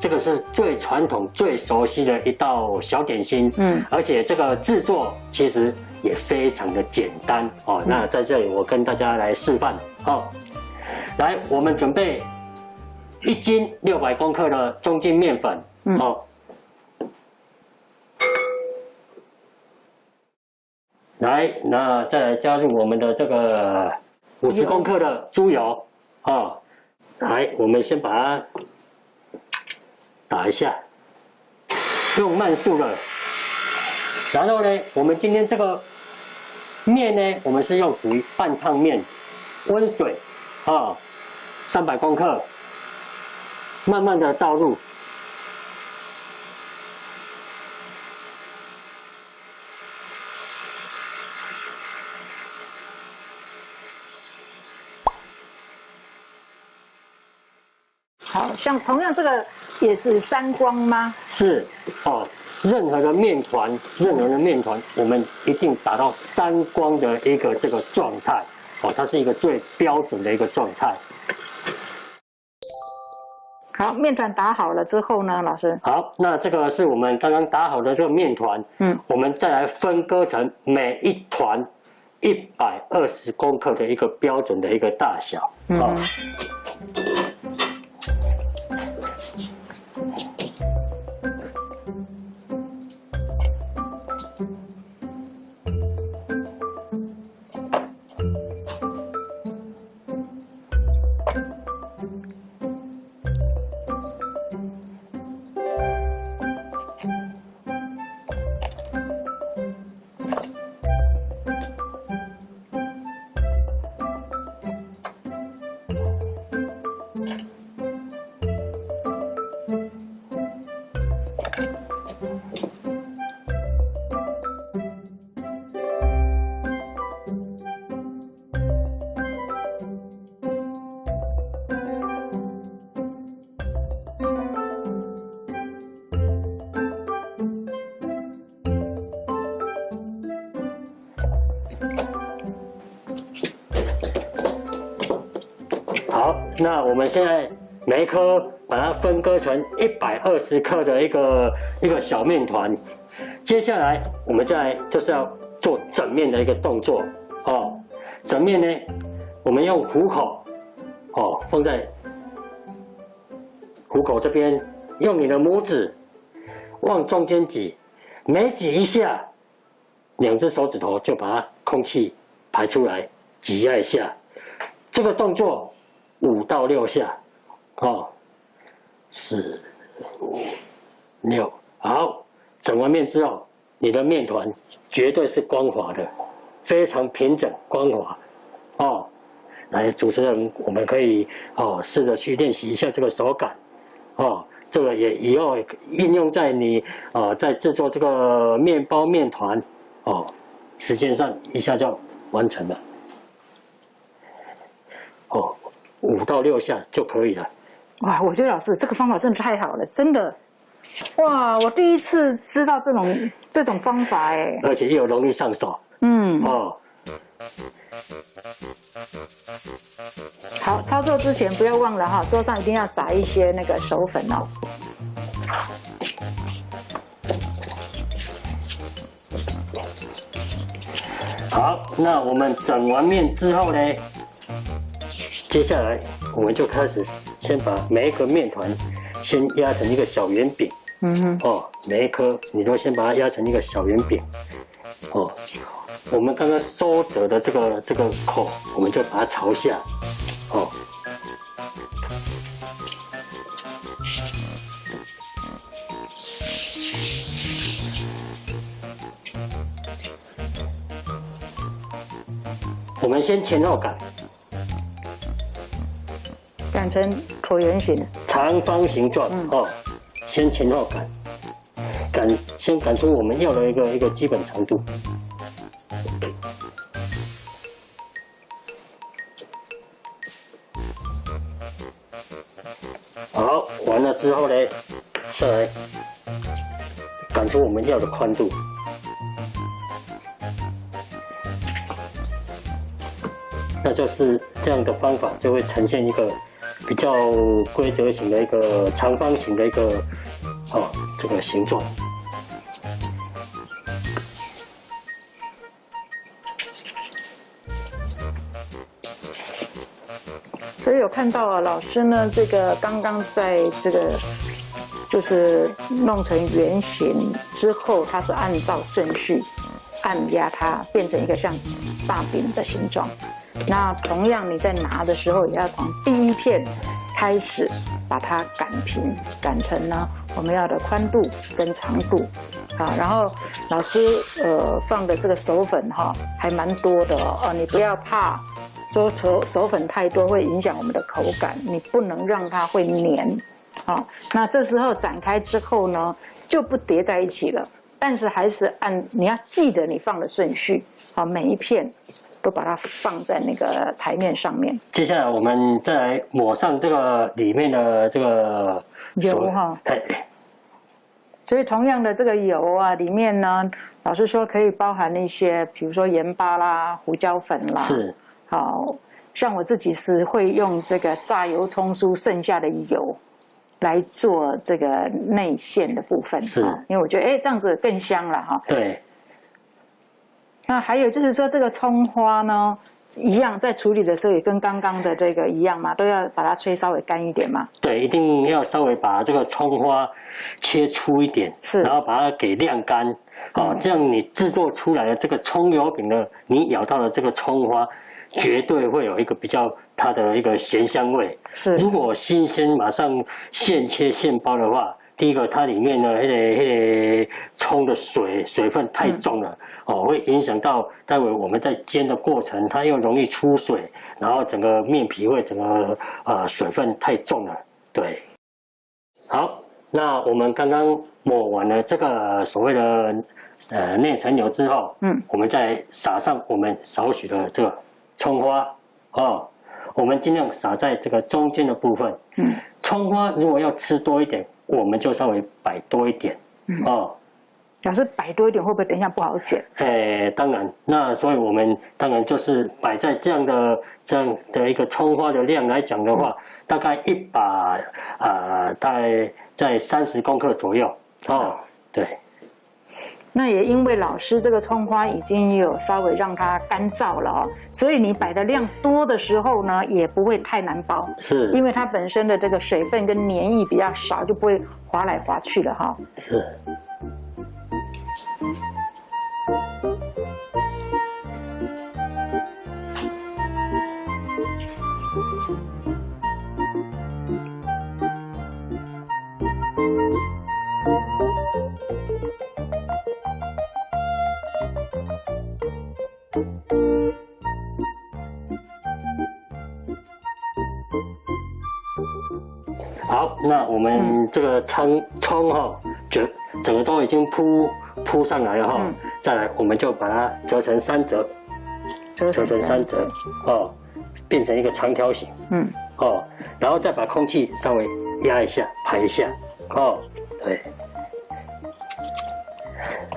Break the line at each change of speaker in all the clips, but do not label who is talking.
这个是最传统、最熟悉的一道小点心，而且这个制作其实也非常的简单哦。那在这里我跟大家来示范哦。来，我们准备1斤600公克的中筋面粉哦。来，那再来加入我们的这个50公克的猪油哦。来，我们先把它打一下，用慢速的。然后呢，我们今天这个面呢，我们是用属于半烫面，温水啊，300公克，慢慢的倒入。
好像同样这个也是3光吗？
是哦，任何的面团，我们一定达到3光的一个这个状态哦，它是一个最标准的一个状态。
好，面团打好了之后呢，老师？
好，那这个是我们刚刚打好的这个面团，我们再来分割成每一团120公克的一个标准的一个大小啊。好，那我们现在每一颗把它分割成120克的一个小面团。接下来我们就是要做整面的一个动作哦。整面呢，我们用虎口哦放在虎口这边，用你的拇指往中间挤，每挤一下，2只手指头就把它空气排出来，挤压一下。这个动作5到6下，哦，4、5、6，好，整完面之后，你的面团绝对是光滑的，非常平整光滑，哦，来，主持人，我们可以试着去练习一下这个手感，哦，这个也以后运用在你在制作这个面包面团，哦，时间上一下就完成了，哦。5到6下就可以了。
哇，我觉得老师这个方法真的太好了，真的。哇，我第一次知道这种方法哎，
而且又容易上手。
好，操作之前不要忘了哈，桌上一定要撒一些那个手粉哦。
好，那我们整完面之后呢？接下来我们就开始先把每一个面团先压成一个小圆饼，每一颗你都先把它压成一个小圆饼，哦，我们刚刚收折的这个口，我们就把它朝下，哦，我们先前后擀。
擀成椭圆形、
长方形状哦，先前后擀，先擀出我们要的一个基本长度。好，完了之后呢，再来擀出我们要的宽度。那就是这样的方法，就会呈现一个比较规则型的一个长方形的一个这个形状。
所以有看到啊，老师呢，这个刚刚在这个就是弄成圆形之后，它是按照顺序按压它，变成一个像大饼的形状。那同样你在拿的时候，也要从第一片开始把它擀平，擀成呢我们要的宽度跟长度。好，然后老师放的这个手粉哈还蛮多的哦，你不要怕说手粉太多会影响我们的口感，你不能让它会黏。好，那这时候展开之后呢，就不叠在一起了，但是还是你要记得你放的顺序，好，每一片都把它放在那个台面上面。
接下来我们再来抹上这个里面的这个
油哈。所以同样的这个油啊，里面呢，老师说可以包含一些，比如说盐巴啦、胡椒粉啦。是。好，像我自己是会用这个炸油葱酥剩下的油来做这个内馅的部分。是。因为我觉得这样子更香了哈。对。那还有就是说，这个葱花呢，一样在处理的时候也跟刚刚的这个一样嘛，都要把它吹稍微干一点嘛。对，一定要稍微把这个葱花切粗一点，是，然后把它给晾干，这样你制作出来的这个葱油饼呢，你咬到的这个葱花，绝对会有一个比较它的一个咸香味。是，如果新鲜马上现切现包的话。第一个，它里面呢，那个葱的水分太重了，会影响到待会我们在煎的过程，它又容易出水，然后整个面皮会整个水分太重了。对，好，那我们刚刚抹完了这个所谓的内层油之后，我们再撒上我们少许的这个葱花，我们尽量撒在这个中间的部分。葱花如果要吃多一点。我们就稍微摆多一点，老师摆多一点会不会等一下不好卷？当然，那所以我们当然就是摆在这样的一个葱花的量来讲的话，大概一把大概在30公克左右，对。那也因为老师这个葱花已经有稍微让它干燥了所以你摆的量多的时候呢，也不会太难包。是，因为它本身的这个水分跟黏液比较少，就不会滑来滑去了哈。是。好，那我们这个葱整个都已经铺上来了哈，再来我们就把它折成3折，折成3折，变成一个长条形，然后再把空气稍微压一下，排一下，对。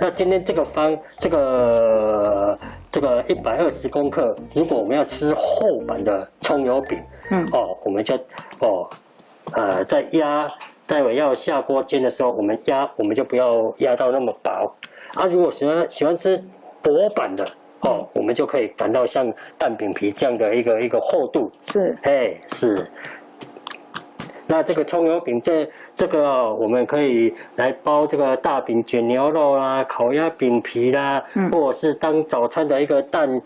那今天这个120公克，如果我们要吃厚版的葱油饼，我们就在待会要下锅煎的时候，我们就不要压到那么薄如果喜欢吃薄版的我们就可以擀到像蛋饼皮这样的一个厚度。是，是。那这个葱油饼这个我们可以来包这个大饼卷牛肉啦、烤鸭饼皮啦，或者是当早餐的一个蛋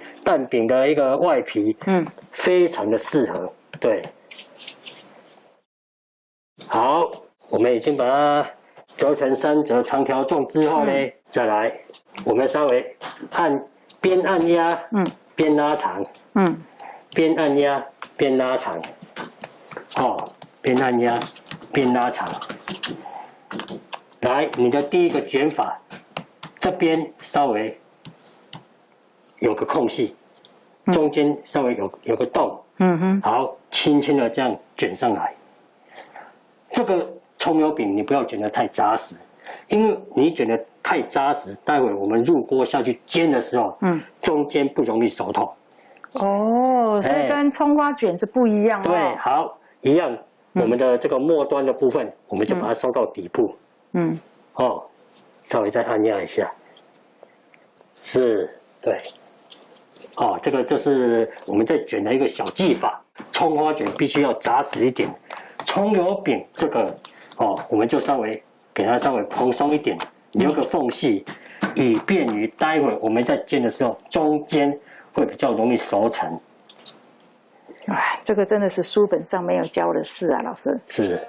饼的一个外皮，非常的适合。对。好，我们已经把它折成3折长条状之后呢，再来我们稍微边按压，边拉长，边按压边拉长，边按压边拉长。来，你的第一个卷法，这边稍微有个空隙，中间稍微有个洞，好，轻轻的这样卷上来。这个葱油饼你不要卷得太扎实，因为你卷得太扎实，待会我们入锅下去煎的时候，中间不容易熟透。所以跟葱花卷是不一样。对，好，
一样，我们的这个末端的部分，我们就把它收到底部。稍微再按压一下。是，对。这个就是我们在卷的一个小技法。葱花卷必须要扎实一点，葱油饼这个我们就稍微给它稍微蓬松一点，留个缝隙，以便于待会我们在煎的时候中间会比较容易熟成。
哎，这个真的是书本上没有教的事啊，老师。
是。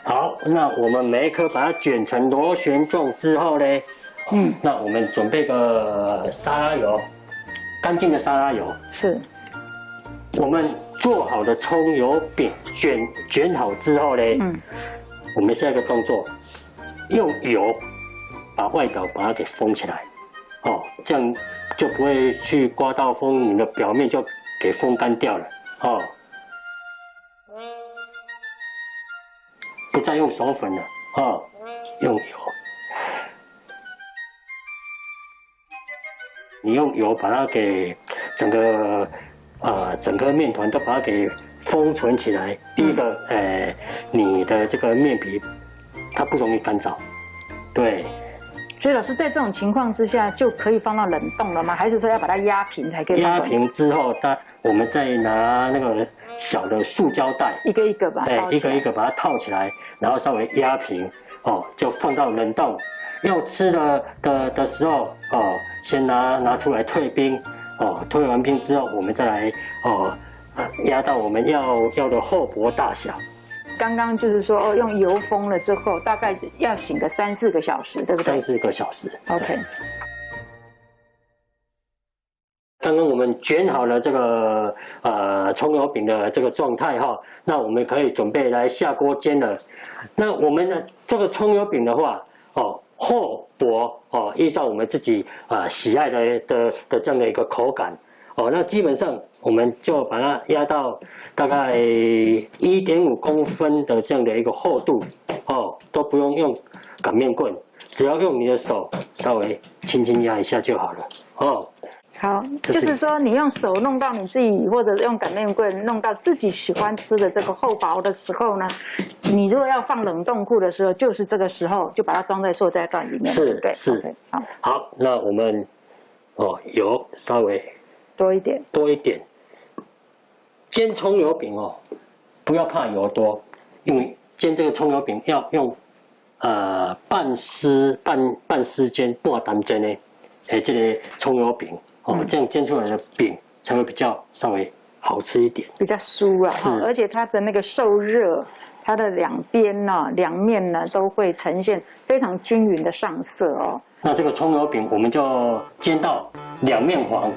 好，那我们每一颗把它卷成螺旋状之后呢，那我们准备个沙拉油，干净的沙拉油。是。我们做好的葱油饼卷好之后呢，我们下一个动作，用油把外表把它给封起来，这样就不会去刮到风，你的表面就给风干掉了，不再用手粉了，用油。你用油把它给整个面团都把它给封存起来。第一个，你的这个面皮它不容易干燥，对。
所以老师在这种情况之下就可以放到冷冻了吗？还是说要把它压平才可以？
压平之后，我们再拿那个小的塑胶袋，
一个一个把它
一个一个把它套起来，然后稍微压平，就放到冷冻。要吃的时候，先拿出来退冰，退完冰之后，我们再来压到我们要的厚薄大小。
刚刚就是说用油封了之后，大概要醒个3-4个小时，对不对
？3-4个小时。
OK。
刚刚我们卷好了这个葱油饼的这个状态哈，那我们可以准备来下锅煎了。那我们的这个葱油饼的话，厚薄依照我们自己喜爱的这样的一个口感。那基本上我们就把它压到大概1.5公分的这样的一个厚度，都不用用擀面棍，只要用你的手稍微轻轻压一下就好了，
好，就是说你用手弄到你自己，或者用擀面棍弄到自己喜欢吃的这个厚薄的时候呢，你如果要放冷冻库的时候，就是这个时候就把它装在塑胶袋里面，
是，
对，
是，好，那我们油稍微多一点。煎葱油饼不要怕油多，因为煎这个葱油饼要用半湿煎、半淡煎的这个葱油饼这样煎出来的饼才会比较稍微好吃一点，
比较酥啊，而且它的那个受热，它的两面呢都会呈现非常均匀的上色
那这个葱油饼我们就煎到两面黄，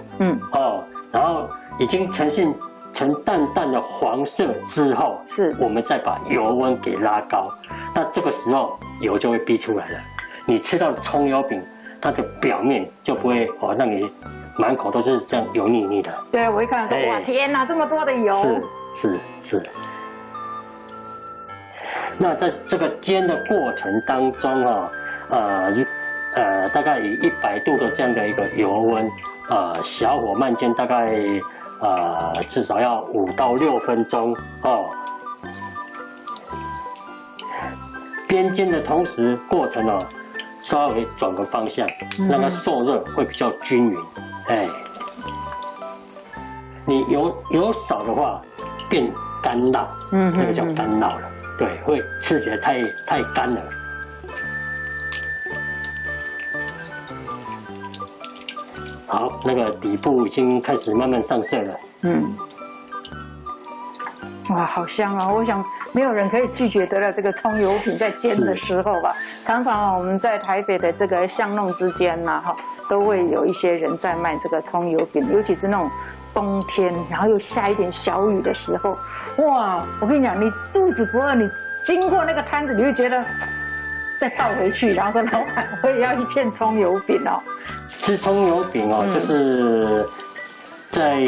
然后已经呈现成淡淡的黄色之后，我们再把油温给拉高，那这个时候油就会逼出来了。你吃到的葱油饼，它的表面就不会让你满口都是这样油腻腻的。对，
我一看到说，哇，天哪，这么多的油！
是。那在这个煎的过程当中大概以100度的这样的一个油温，小火慢煎，大概至少要5到6分钟边煎的同时，过程稍微转个方向，让它受热会比较均匀。你油少的话变干酪，那个叫干酪了。对，会吃起来太干了。好，那个底部已经开始慢慢上色了。
哇，好香啊！我想没有人可以拒绝得了这个葱油饼在煎的时候吧。常常我们在台北的这个巷弄之间呐，哈，都会有一些人在卖这个葱油饼，尤其是那种冬天，然后又下一点小雨的时候，哇！我跟你讲，你肚子不饿，你经过那个摊子，你会觉得再倒回去，然后说老板，我也要一片葱油饼哦。
吃葱油饼哦，就是在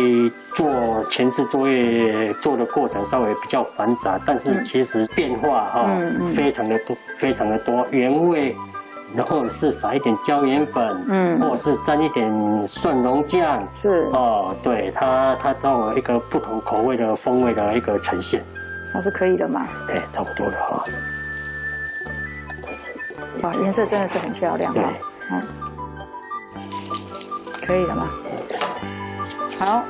做前置作业做的过程稍微比较繁杂，但是其实变化哈非常的多，非常的多，原味，然后是撒一点椒盐粉，或者是沾一点蒜蓉酱，
是
哦，对，它都有一个不同口味的风味的一个呈现，
那是可以的嘛？
哎，差不多了哈。
哇，颜色真的是很漂亮哈，可以了吗？好。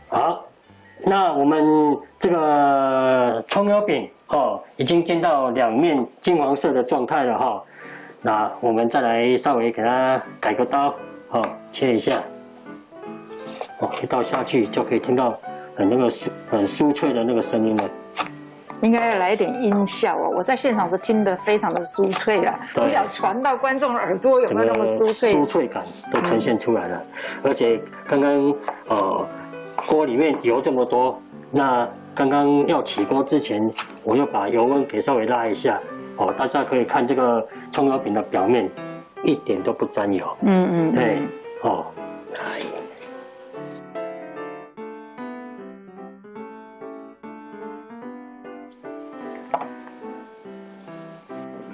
好，那我们这个葱油饼哦，已经煎到两面金黄色的状态了哈。那我们再来稍微给它改个刀哦，切一下。哦，一刀下去就可以听到很酥脆的那个声音了。
应该要来一点音效哦！我在现场是听得非常的酥脆了，不晓得传到观众的耳朵有没有那么酥脆？
酥脆感都呈现出来了，而且刚刚锅里面油这么多，那刚刚要起锅之前，我又把油温给稍微拉一下哦，大家可以看这个葱油饼的表面一点都不沾油，对哦，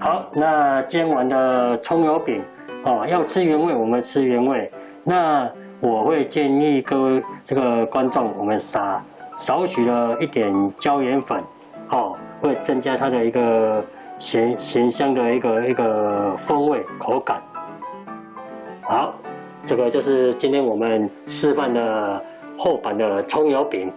好，那煎完的葱油饼哦，要吃原味我们吃原味。那我会建议各位这个观众，我们撒少许的一点椒盐粉，哦，会增加它的一个咸香的一个风味口感。好，这个就是今天我们示范的厚版的葱油饼。